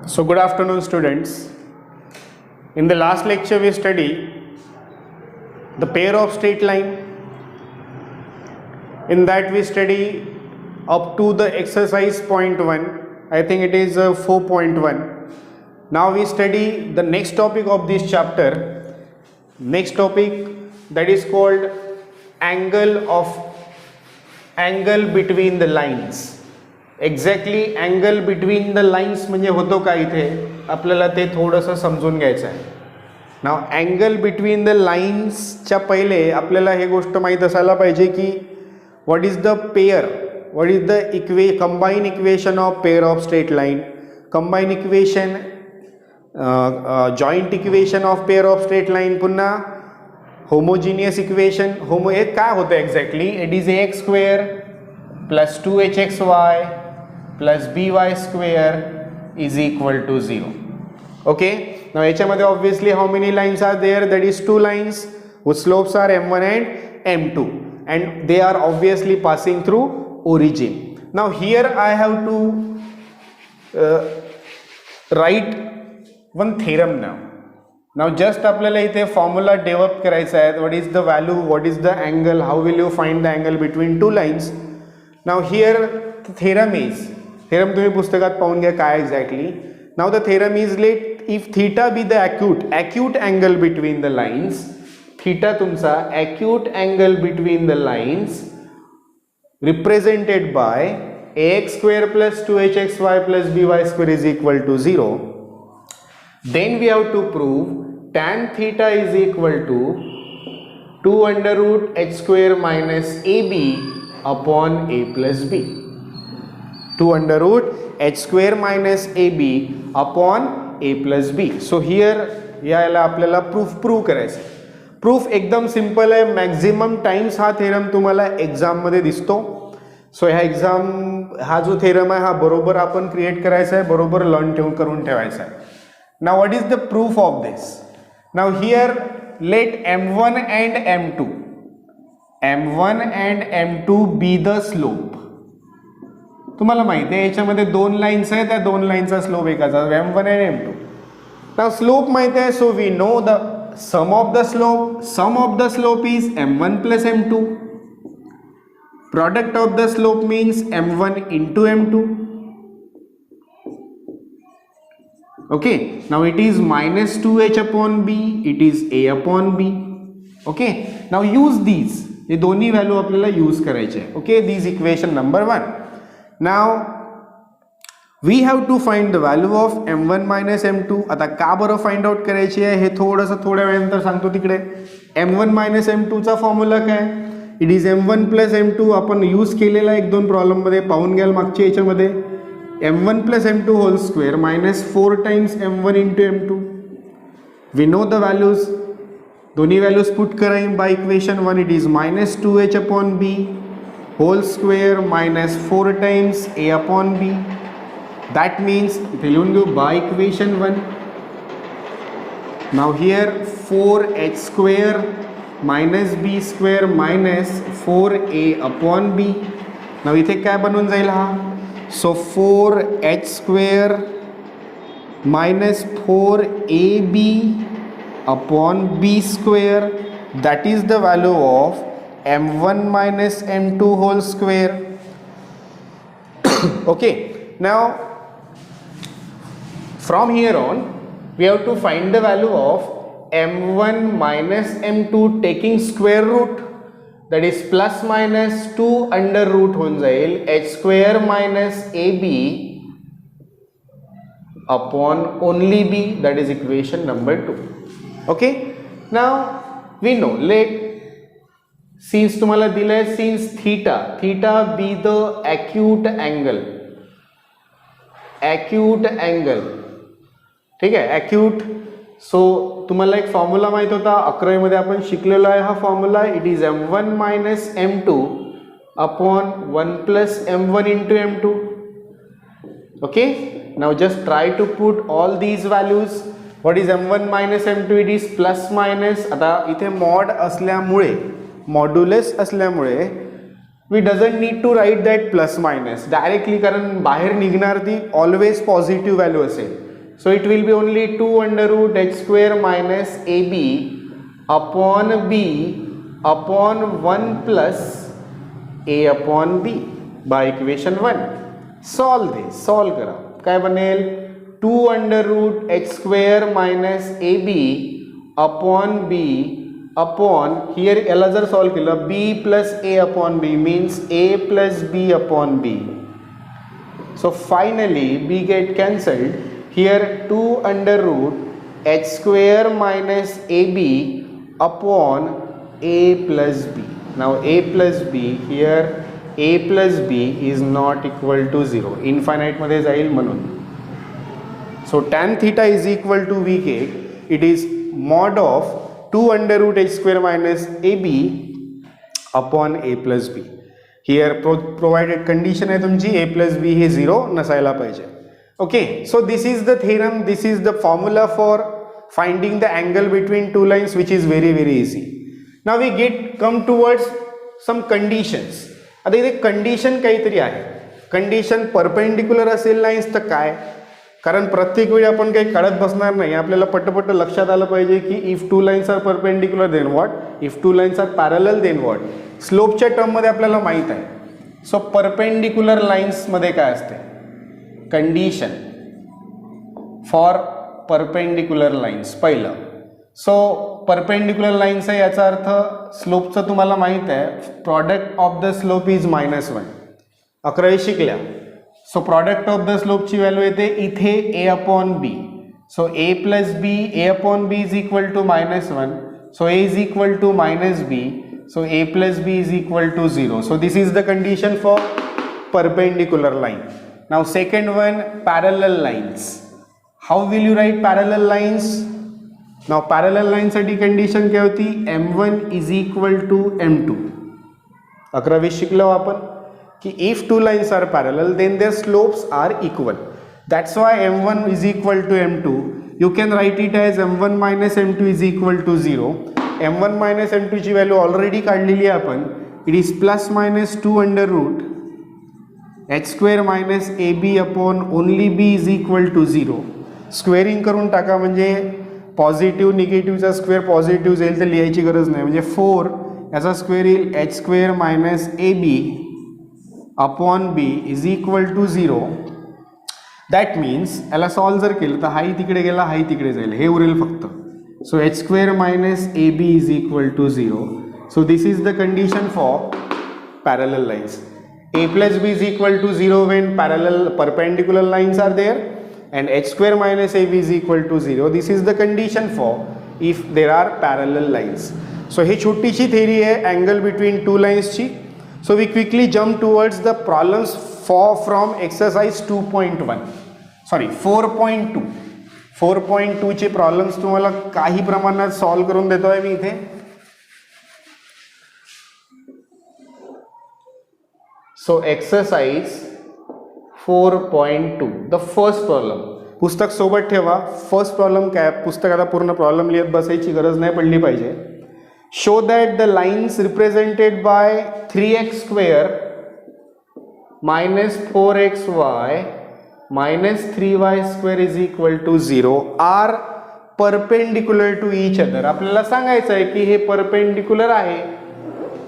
So good afternoon students. In the last lecture we studied the pair of straight line. In that we study up to the exercise point 1. I think it is 4.1. Now we study the next topic of this chapter. Next topic, that is called angle between the lines. Exactly angle between the lines म्हणजे होतो का इथे आपल्याला ते थोडंसं समजून घ्यायचं आहे. नाव अँगल बिटवीन द लाईन्सच्या पहिले आपल्याला हे गोष्ट माहीत असायला पाहिजे की what is the pair, what is the combine equation of pair of straight line, combine equation, joint equation of pair of straight line, पुन्हा होमोजिनियस इक्वेशन. हे काय होतं exactly? It is ax square plus 2hxy plus by square is equal to 0. Okay, now याच्यामध्ये obviously how many lines are there? That is 2 lines whose slopes are m1 and m2 and they are obviously passing through origin. Now here I have to write one theorem now. Now just आपल्याला इथे formula develop करायचा आहे. What is the value, what is the angle, how will you find the angle between two lines? Now here the theorem तुम्ही पुस्तकात पाहून घ्या काय exactly. Now the theorem is let if theta be the acute angle between the lines, theta तुमचा acute angle between the lines represented by ax square plus 2hxy plus by square is equal to 0. Then we have to prove tan theta is equal to 2 under root h square minus ab upon a plus b. 2 under root h square minus ab upon a plus b. So here याला आपल्याला proof करायचं. Proof एकदम simple आहे. Maximum times हा theorem तुम्हाला exam मध्ये दिसतो. सो हा जो थेरम आहे हा बरोबर आपण क्रिएट करायचा आहे, बरोबर लर्न करून ठेवायचा आहे. Now what is the proof of this? Now here let m1 and m2 B the slope. तुम्हाला माहिती आहे याच्यामध्ये दोन लाईन्स आहेत, त्या दोन लाईनचा स्लोप एकाचा m1 and m2. Now slope माहिती आहे, so we know the sum of the slope is m1 plus m2. Product of the slope means m1 into m2. Okay, now it is minus 2h upon b, it is a upon b. Okay, now use these. ये दोन्ही value आपल्याला use करायचे. Okay, this equation number 1. Now we have to find the value of m1 minus m2. आता का बरं find out करायची आहे हे थोड्या वेळानंतर सांगतो. तिकडे m1 मायनस m2 चा फॉर्म्युला काय? It is m1 plus m2. आपण यूज केलेला 1-2 प्रॉब्लेम मध्ये पाहून घ्याल मागच्या याच्यामध्ये. m1 plus m2 whole square minus 4 times m1 into m2. We know the values. दोन्ही values put करा by equation 1. It is minus 2h upon b whole square minus 4 times a upon b. That means इथे लिहून घेऊ by equation 1. Now here 4h square minus b square minus 4a upon b. Now इथे काय बनून जाईल हा? So 4h square minus 4ab upon b square, that is the value of m1 minus m2 whole square. Okay, now from here on we have to find the value of m1 minus m2 taking square root. That is plus minus 2 under root होऊन जाईल h square minus ab upon only b. That is equation number 2. Okay, now we know let since तुम्हाला दिलंय since theta be the acute angle. ठीक आहे, acute. सो तुम्हाला एक formula माहित होता 11वी मध्ये आपण शिकलेला आहे हा formula. It is m1 minus m2 upon 1 plus m1 into m2. Okay, now just try to put all these values. What is m1 minus m2? It is plus minus. आता इथे मॉड असल्यामुळे, मॉड्युलस असल्यामुळे we doesn't need to write that plus minus directly, कारण बाहेर निघणार ती always positive value असेल. So it will be only 2√h² minus AB upon B upon 1 plus A upon B by equation 1. Solve this, solve करा. काय बनेल? 2√h² minus AB upon B upon here याला जर सॉल्व केलं B plus A upon B means A plus B upon B. So finally B get cancelled. Here 2√h² minus AB upon A plus B. Now A plus B, here A plus B is not equal to 0. Infinite मध्ये जाईल म्हणून. So tan theta is equal to we get, it is mod of 2√h² minus AB upon A plus B. Here provided condition आहे तुमची A plus B हे 0 नसायला पाहिजे. Okay, so this is the theorem, this is the formula for finding the angle between two lines, which is very easy. Now we come towards some conditions. आता इथे condition काहीतरी आहे. Condition perpendicular असेल lines तर काय, कारण प्रत्येक वेळी आपण काही काढत बसणार नाही. आपल्याला पटपट लक्षात आलं पाहिजे की if two lines are perpendicular then what, if two lines are parallel then what. स्लोपच्या टर्ममध्ये आपल्याला माहीत आहे. सो परपेंडिक्युलर लाईन्समध्ये काय असते, कंडिशन फॉर परपेंडिक्युलर लाईन्स पहिलं. सो परपेंडिक्युलर लाईन्स आहे याचा अर्थ स्लोपचं तुम्हाला माहीत आहे, product of the slope is -1. 11वी शिकल्या. सो प्रॉडक्ट ऑफ द स्लोपची व्हॅल्यू येते इथे A upon B. So A plus B, A upon B is equal to -1. So A is equal to -B. So A plus B is equal to 0. So this is the condition for perpendicular line. Now second one, parallel lines. How will you write parallel lines? Now parallel line साठी condition काय होती, M1 is equal to M2. 11वी शिकलो आपण की if two lines are parallel then their slopes are equal. That's why M1 is equal to M2. You can write it as M1 minus M2 is equal to 0. M1 minus M2 ची value already काढलेली आहे आपण. It is plus minus 2√h² minus AB upon only B is equal to 0. Squaring करून टाका, म्हणजे positive निगेटिव्हचा square positive जाईल तर लिहायची गरज नाही. म्हणजे 4 याचा स्क्वेअर येईल h² minus AB upon B is equal to 0. That means याला सॉल्व जर केलं तर हाही तिकडे गेला, हाही तिकडे जाईल, हे उरेल फक्त. So h² minus AB is equal to 0. So this is the condition for parallel lines. A plus B is equal to 0 when perpendicular lines are there, and h² minus AB is equal to 0. This is the condition for if there are parallel lines. So हे छोटीशी theory है angle between two lines ची. So we quickly jump towards the problems from exercise 2.1. Sorry 4.2. 4.2 चे problems तुम्हाला काही प्रमाणात solve करून देतोय मी इथे. So exercise 4.2, the first problem. पुस्तक सोबत ठेवा. फर्स्ट प्रॉब्लेम काय, पुस्तक आता पूर्ण प्रॉब्लेम लिहित बसायची गरज नाही पडली पाहिजे. Show that the lines represented by 3x² minus 4xy minus 3y² is equal to 0 are perpendicular to each other. आपल्याला सांगायचं आहे की हे परपेंडिक्युलर आहे.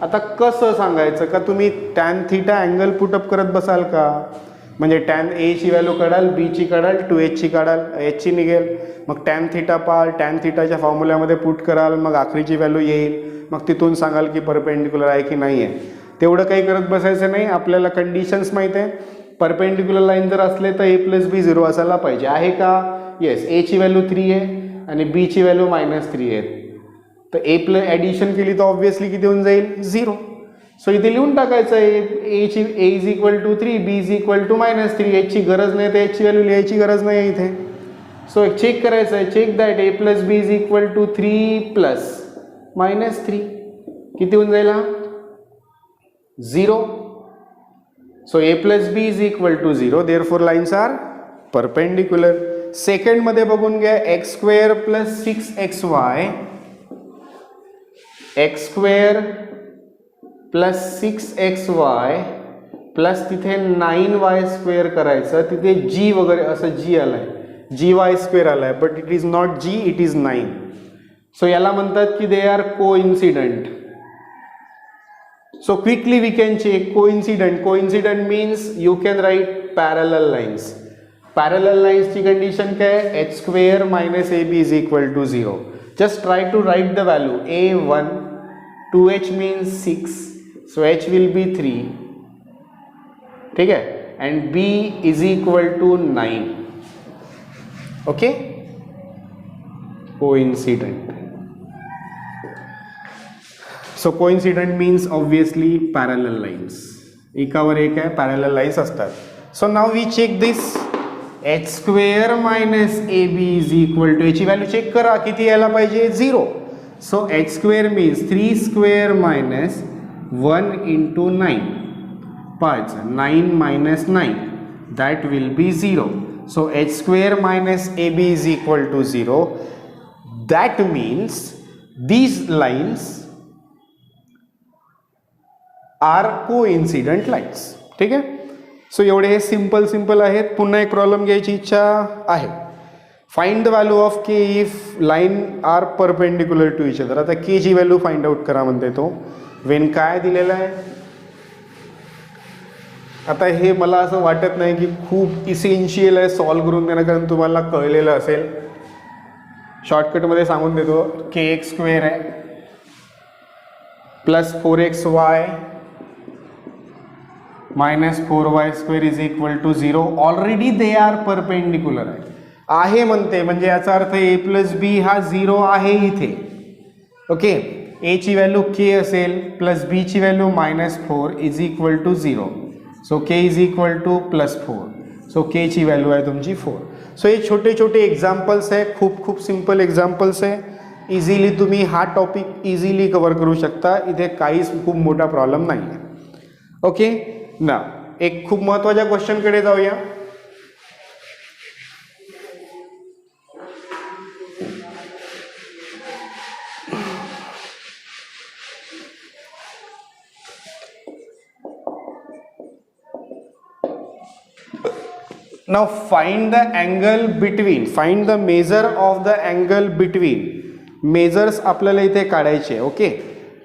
आता कसं सांगायचं, का तुम्ही टॅन थीटा अँगल पुटअप करत बसाल का, म्हणजे टॅन ए ची व्हॅल्यू काढाल, बी ची काढाल, 2h ची काढाल, h ची निघेल, मग टॅन थीटा पाल, टॅन थीटाच्या फॉर्म्युल्यामध्ये पुट कराल, मग आखरीची व्हॅल्यू येईल, मग तिथून सांगाल की परपेंडिक्युलर आहे की नाही आहे. तेवढं काही करत बसायचं नाही. आपल्याला कंडिशन्स माहीत आहे. परपेंडिक्युलर लाईन जर असले तर A प्लस B 0 असायला पाहिजे. आहे का? येस. A ची व्हॅल्यू 3 आहे आणि B ची व्हॅल्यू -3 आहे. तर A प्लस ॲडिशन केली तर ऑब्व्हियसली किती होऊन जाईल, 0. सो इथे लिहून टाकायचं आहे A is equal to 3, B is equal to -3. h ची गरज नाही तर h ची व्हॅल्यू लिहायची गरज नाही आहे इथे. सो चेक करायचं आहे, check that A plus B is equal to 3 plus -3 किती होऊन जाईल, 0. So A plus B is equal to 0, therefore lines are perpendicular. Second मध्ये बघून घ्या, x² plus 6xy x² plus 6xy plus तिथे 9y² करायचं, तिथे g वगैरे असं g आलाय, gy² आलाय, but it is not g, it is 9. So याला म्हणतात की they are coincident. So quickly we can check coincident. Coincident means you can write parallel lines. Parallel लाईन्सची कंडिशन काय, h² minus ab is equal to 0. Just try to write the value. a1 2h means 6, so h will be 3. ठीक है, and b is equal to 9. Okay, coincident. So coincident means obviously parallel lines, एकावर एक आहे parallel lines असतात. So now we check this. h² minus ab is equal to, याची value check करा किती यायला पाहिजे, 0. So h² means 3² minus 1 into 9, 5, 9 minus 9, that will be 0. So h² minus ab is equal to 0. That means these lines are coincident lines. ठीक आहे. सो एवढे हे simple आहेत. पुन्हा एक प्रॉब्लेम घ्यायची इच्छा आहे. Find the value of k if line are perpendicular to each other. आता के ची व्हॅल्यू फाइंड आउट करा म्हणते तो. वेन काय दिलेलं आहे. आता हे मला असं वाटत नाही की खूप इसेन्शियल आहे सॉल्व करून देणं, कारण तुम्हाला कळलेलं असेल. शॉर्टकटमध्ये सांगून देतो. kx² आहे plus 4xy minus 4y² is equal to 0. Already they are perpendicular आहे म्हणते, म्हणजे याचा अर्थ a प्लस बी हा 0 आहे इथे. ओके, a ची व्हॅल्यू k असेल प्लस b ची value -4 is equal to 0. So k is equal to +4. So k ची व्हॅल्यू आहे तुमची 4. सो हे छोटे छोटे एक्झाम्पल्स आहे, खूप सिंपल एक्झाम्पल्स आहे. इझिली तुम्ही हा टॉपिक इझिली कव्हर करू शकता. इथे काहीच खूप मोठा प्रॉब्लेम नाही आहे. ओके ना, एक खूप महत्त्वाच्या क्वेश्चनकडे जाऊया. Now find the angle between, find the measure of the angle between. Measures आपल्याला इथे काढायचे. ओके,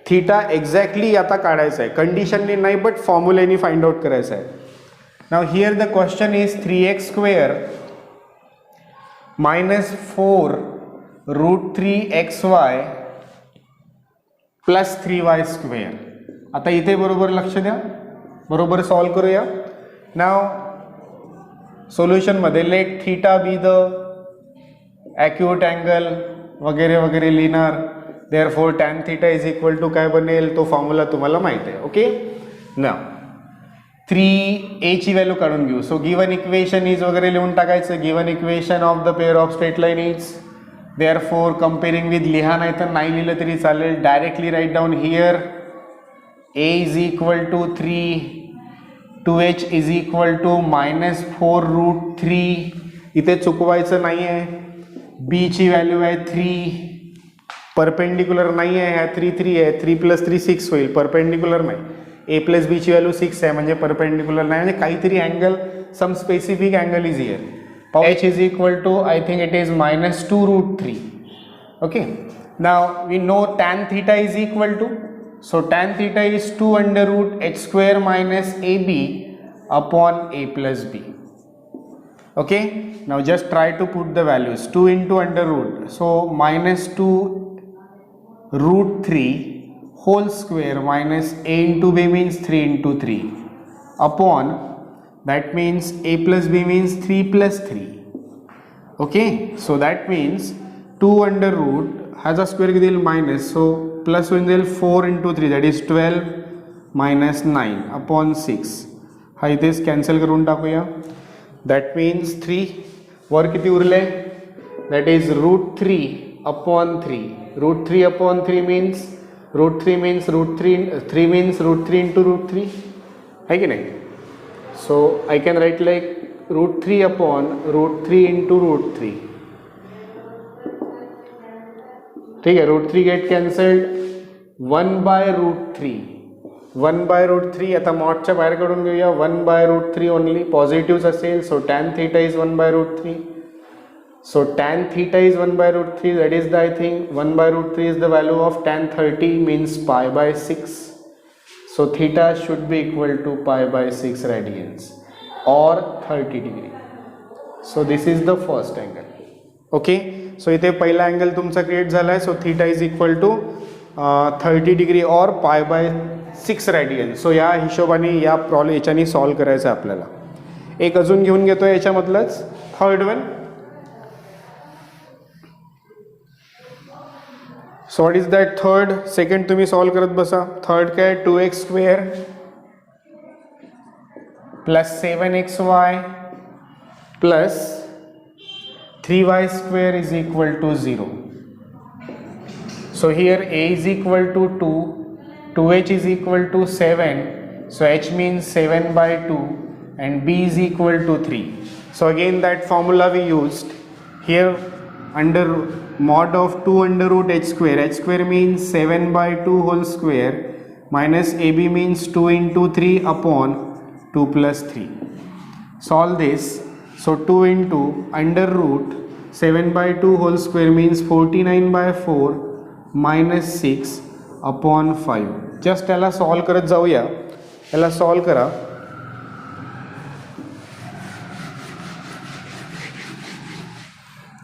थीटा एक्झॅक्टली आता काढायचं आहे, कंडिशननी नाही बट फॉर्म्युलेनी फाइंड आउट करायचं आहे. Now here the question is 3x² minus 4 √3xy plus 3y². आता इथे बरोबर लक्ष द्या, बरोबर सॉल्व करूया. नाव सोल्युशन मध्ये let theta be the acute angle वगैरे वगैरे लिहिणार. Therefore tan theta is equal to काय बनेल, तो फॉर्म्युला तुम्हाला माहिती आहे. ओके ना, 3a ची व्हॅल्यू काढून घेऊ. सो गिवन इक्वेशन इज वगैरे लिहून टाकायचं. Given equation of the pair of straight line is, therefore comparing with लिहा, नाही तर नाही लिहिलं तरी चालेल. Directly write down here a is equal to 3, 2h is equal to -4 √3. इथे चुकवायचं नाही आहे. b ची व्हॅल्यू आहे 3, परपेंडिक्युलर नाही आहे, ह्या 3 आहे. 3 + 3 6 होईल, परपेंडिक्युलर नाही. a + b ची व्हॅल्यू 6 आहे म्हणजे परपेंडिक्युलर नाही, म्हणजे काहीतरी angle, some specific angle is here. h is equal to, I think it is -2 √3. Okay, now we know tan theta is equal to, so tan theta is 2 √h² minus ab upon a plus b. Okay, now just try to put the values. 2 into √, so -2 √3 whole square minus a into b means 3 into 3 upon, that means a plus b means 3 plus 3. Okay, so that means 2 √ has a square देईल minus, so plus होऊन जाईल 4 into 3 that is 12 minus 9 upon 6. हा इथेच cancel करून टाकूया. That means 3 वर किती उरले, that is √3 upon 3. √3 upon 3 means √3 means √3 means √3 into √3 है कि नहीं. So I can write like √3 upon √3 into √3. ठीक है, √3 गेट कैंसल्ड, 1/√3 1/√3. आता मॉडच्या बाहेर काढून घेऊया. 1/√3 ओनली पॉझिटिव्ह असेल. So tan theta is 1/√3. So tan theta is 1/√3. That is the I think 1/√3 is the value of tan 30 means π/6. So theta should be equal to π/6 radians or 30 degree. So this is the first angle. Okay. So इथे पहिला angle तुमचा create झाला आहे. So theta is equal to 30 degree और π/6 radian. सो या हिशोबाने या problem याच्याने सॉल्व करायचं आहे आपल्याला. एक अजून घेऊन घेतो याच्यामधलंच third one. So what is that third. Second तुम्ही सॉल्व करत बसा. थर्ड काय 2x² plus 7xy plus 3y² is equal to 0. So here a is equal to 2, 2h is equal to 7, so h means 7/2 and b is equal to 3. So again that formula we used here, under mod of 2√h². h² means 7/2 whole square minus ab means 2 into 3 upon 2 plus 3. Solve this. So 2 into under root 7/2 whole square means 49/4 minus 6 upon 5. Just याला solve करत जाऊया. याला solve करा.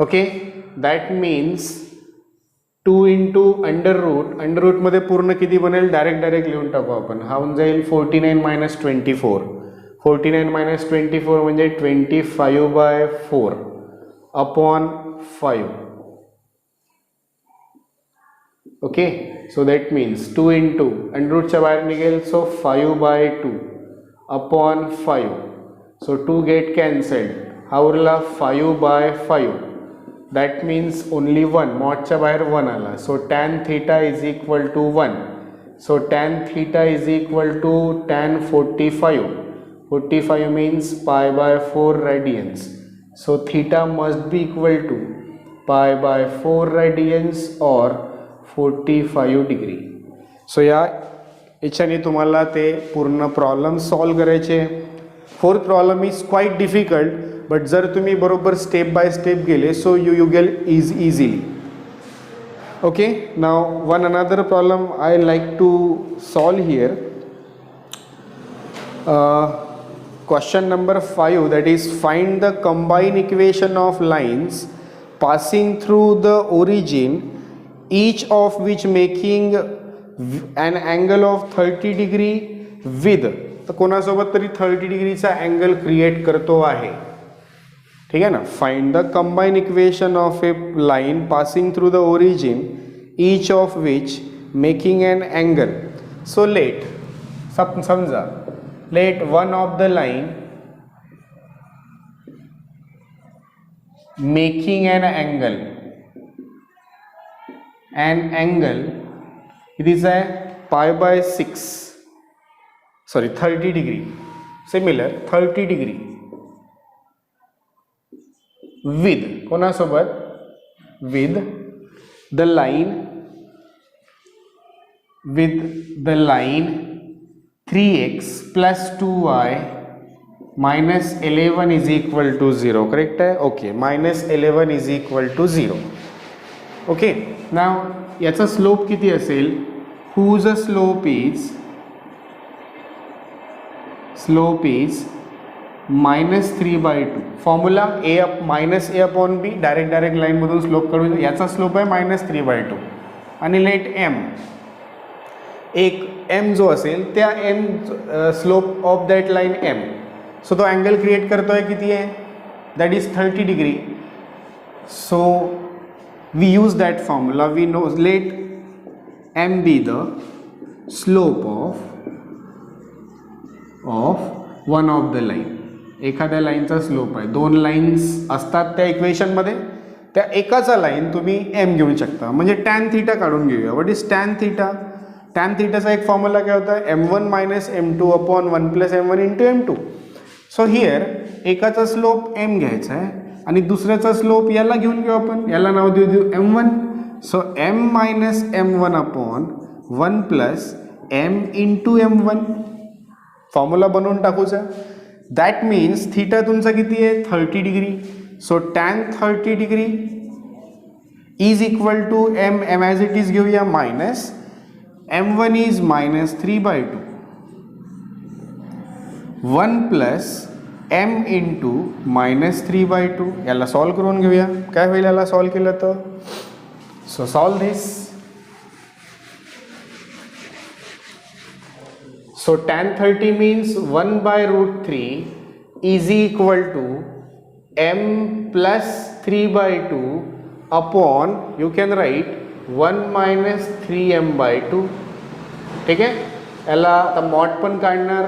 Okay. That means 2 into under रूटमध्ये पूर्ण किती बनेल direct लिहून टाकू आपण. हा होऊन जाईल 49 minus 24. 49 minus 24 म्हणजे 25/4 upon 5. Okay. So that means 2 into under रूटच्या बाहेर निघेल. सो 5/2 अपॉन 5. So 2 get cancelled. हा उरला 5/5. That means only 1. मॉडच्या बाहेर 1 आला. So tan theta is equal to 1. So tan theta is equal to tan 45. 45 means π/4 radians. So theta must be equal to π/4 radians or 45 degree. So याच्याने तुम्हाला ते पूर्ण problem solve करायचे. Fourth problem is quite difficult, but जर तुम्ही बरोबर step by step गेले so you get easily. Okay. Now one another problem I like to solve here. Question number 5, that is find the combined equation of lines passing through the origin, each of which making an angle of 30 degree with. तर कोणासोबत तरी 30 डिग्रीचा angle create करतो आहे. ठीक आहे ना. Find the combine equation of A line passing through the origin, each of which making an angle. So let समजा let one of the line making an angle it is a π/6, sorry 30 degree, similar 30 degree with कोणासोबत with the line 3x plus 2y minus 11 is equal to 0. Correct आहे. Okay. minus 11 is equal to 0. Okay. Now याचा slope किती असेल. whose slope is -3/2. Formula minus a upon b. Direct लाईनमधून slope काढून याचा slope आहे -3/2 आणि लेट एम एक एम जो असेल त्या m slope of that line m. So तो अँगल क्रिएट करतोय किती आहे. That is 30 degree. So we use that formula. We know let m be the slope of one of the line. एखाद्या लाईनचा स्लोप आहे. 2 लाईन्स असतात त्या इक्वेशनमध्ये. त्या एकाचा लाईन तुम्ही एम घेऊ शकता. म्हणजे टॅन थीटा काढून घेऊया. What is tan theta. Tan थीटाचा एक फॉर्म्युला काय होता. m1 minus m2 upon 1 plus m1 into m2. So here एकाचा स्लोप m घ्यायचा आहे आणि दुसऱ्याचा स्लोप याला घेऊन घेऊ आपण. याला नाव देऊ m1. So m minus m1 upon 1 plus m into M1 formula बनवून टाकूचा. दॅट मीन्स थीटा तुमचा किती आहे 30 degree. So tan 30 degree is equal to m m as it is घेऊया minus M1 is minus 3/2 1 plus m into minus 3/2. याला solve करून घेऊया. काय होईल याला सॉल्व केलं तर. सो solve this. So tan 30 means 1/√3 is equal to m plus 3/2 upon you can write 1 minus 3m/2. ठीक आहे. याला आता मॉड पण काढणार.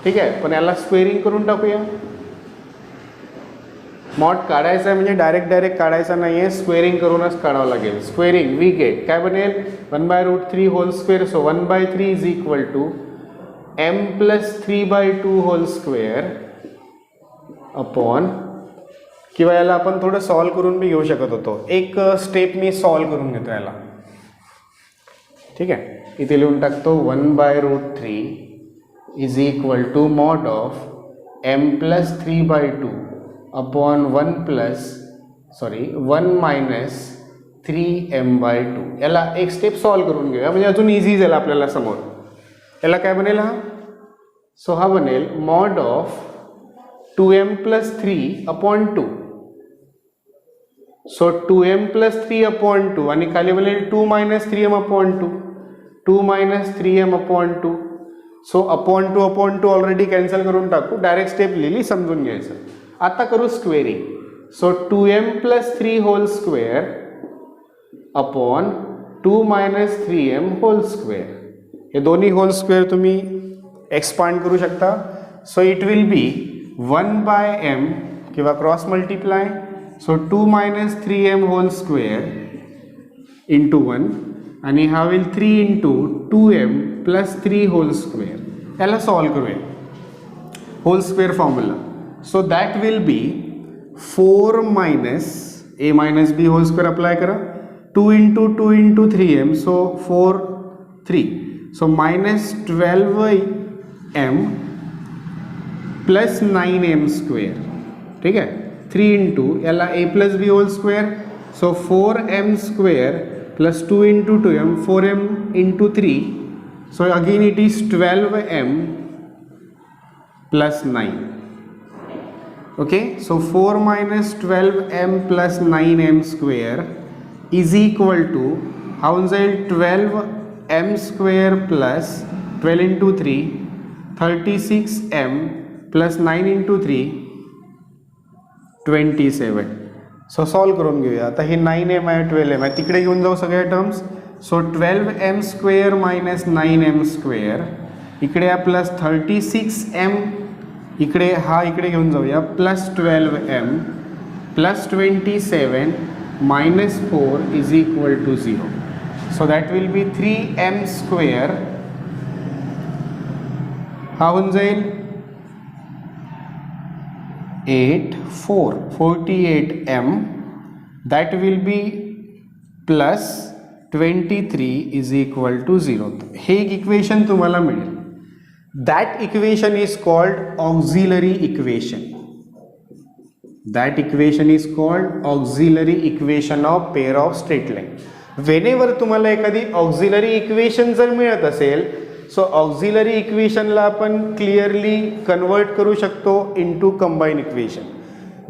ठीक आहे, पण याला स्क्वेअरिंग करून टाकूया. मॉड काढायचा आहे म्हणजे डायरेक्ट काढायचा नाही आहे, स्क्वेअरिंग करूनच काढावं लागेल. स्क्वेअरिंग वी गेट काय बनेल 1/√3 whole square. So 1/3 is equal to m plus 3/2 whole square upon, किंवा याला आपण थोडं सॉल्व करून मी घेऊ शकत होतो. एक स्टेप मी सॉल्व करून घेतो याला. ठीक आहे, इथे लिहून टाकतो 1/√3 is equal to mod of m plus 3/2 upon 1 minus 3m/2. याला एक स्टेप सॉल्व करून घेऊया म्हणजे अजून इझी जाईल आपल्याला समोर. याला काय बनेल हा. सो हा बनेल mod of 2m plus 3 upon 2. So 2m plus 3 upon 2 आणि खाली बनेल 2 minus 3m upon 2. 2 minus 3m upon 2. So upon 2 already cancel करून टाकू. डायरेक्ट स्टेप लिहिली, समजून घ्यायचं. आता करू squaring. So 2m plus 3 whole square upon 2 minus 3m whole square. हे दोन्ही होल स्क्वेअर तुम्ही एक्सपांड करू शकता. सो इट विल बी 1/m किंवा cross multiply. So 2 minus 3m whole square into 1 आणि हा होईल 3 into 2m plus 3 whole square. याला सॉल्व करूया whole square formula. So that will be 4 minus a minus b whole square apply करा. 2 into 3m. So 4 3. So minus 12m plus 9m square. ठीक आहे. 3 into याला a plus b whole square. So 4m square plus 2 into 2m 4m into 3. So again it is 12m plus 9. Okay. So 4 minus 12m plus 9m square is equal to हा होऊन जाईल 12m square plus 12 into 3 36m plus 9 into 3 27. So solve करून घेऊया. आता हे 9m आहे 12m आहे तिकडे घेऊन जाऊ सगळ्या terms. So 12m square minus 9m square इकडे आहे प्लस 36m. इकडे हा इकडे घेऊन जाऊया plus 12m plus 27 minus 4 is equal to 0. So that will be 3m square. हा होऊन जाईल 48m. That will be plus 23 is equal to 0. हे एक इक्वेशन तुम्हाला मिळेल. That equation is called auxiliary equation. That equation is called auxiliary equation of pair of straight line. Whenever तुम्हाला एखादी auxiliary equation जर मिळत असेल, so auxiliary equation ला आपण clearly convert करू शकतो into combined equation.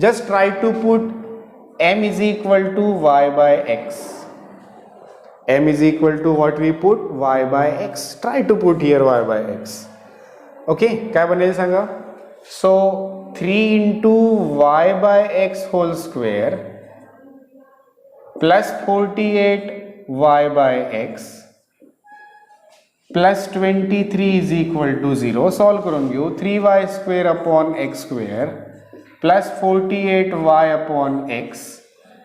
Just try to put m is equal to y by x. M is equal to what we put y by x. Try to put here y by x. ओके. काय बनेल सांगा. So 3 into y by x whole square plus 48y by x plus 23 is equal to 0. Solve करून घेऊ. 3y square upon x square plus 48y upon x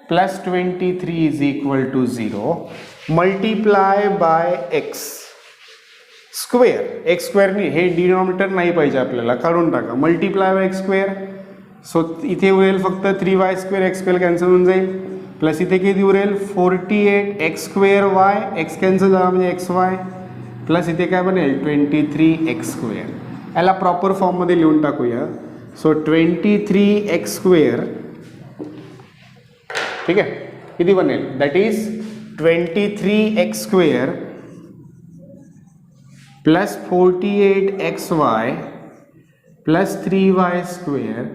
plus 23 is equal to 0 multiply by x square. X स्क्वेअरनी हे denominator नाही पाहिजे आपल्याला, काढून टाका. Multiply by x square. So इथे उरेल फक्त 3y square x square cancel होऊन जाईल. प्लस इथे किती उरेल 48 एक्स स्क्वेअर वाय एक्स कॅन्सल झाला म्हणजे एक्स वाय प्लस इथे काय बनेल 23x². याला प्रॉपर फॉर्ममध्ये लिहून टाकूया. सो 23x², ठीक आहे, किती बनेल, that is 23x² plus 48xy plus 3y²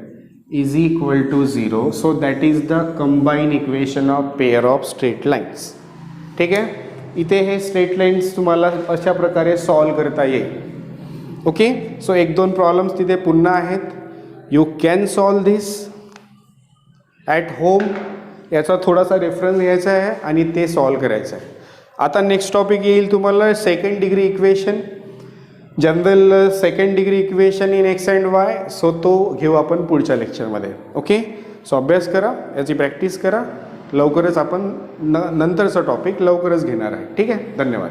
is equal to 0. So that is the combined equation of pair of straight lines. ठीक आहे, इथे हे स्ट्रेट लाईन्स तुम्हाला अशा प्रकारे सॉल्व करता येईल. ओके, सो एक दोन प्रॉब्लेम्स तिथे पुन्हा आहेत. You can solve this at home. याचा थोडासा रेफरन्स घ्यायचा आहे आणि ते सॉल्व करायचं आहे. आता नेक्स्ट टॉपिक येईल तुम्हाला second degree equation, general second degree equation in x and y. So तो घेऊ आपण पुढच्या लेक्चरमध्ये. ओके, सो अभ्यास करा, याची प्रॅक्टिस करा. लवकरच आपण नंतरचा टॉपिक लवकरच घेणार आहे. ठीक आहे, धन्यवाद.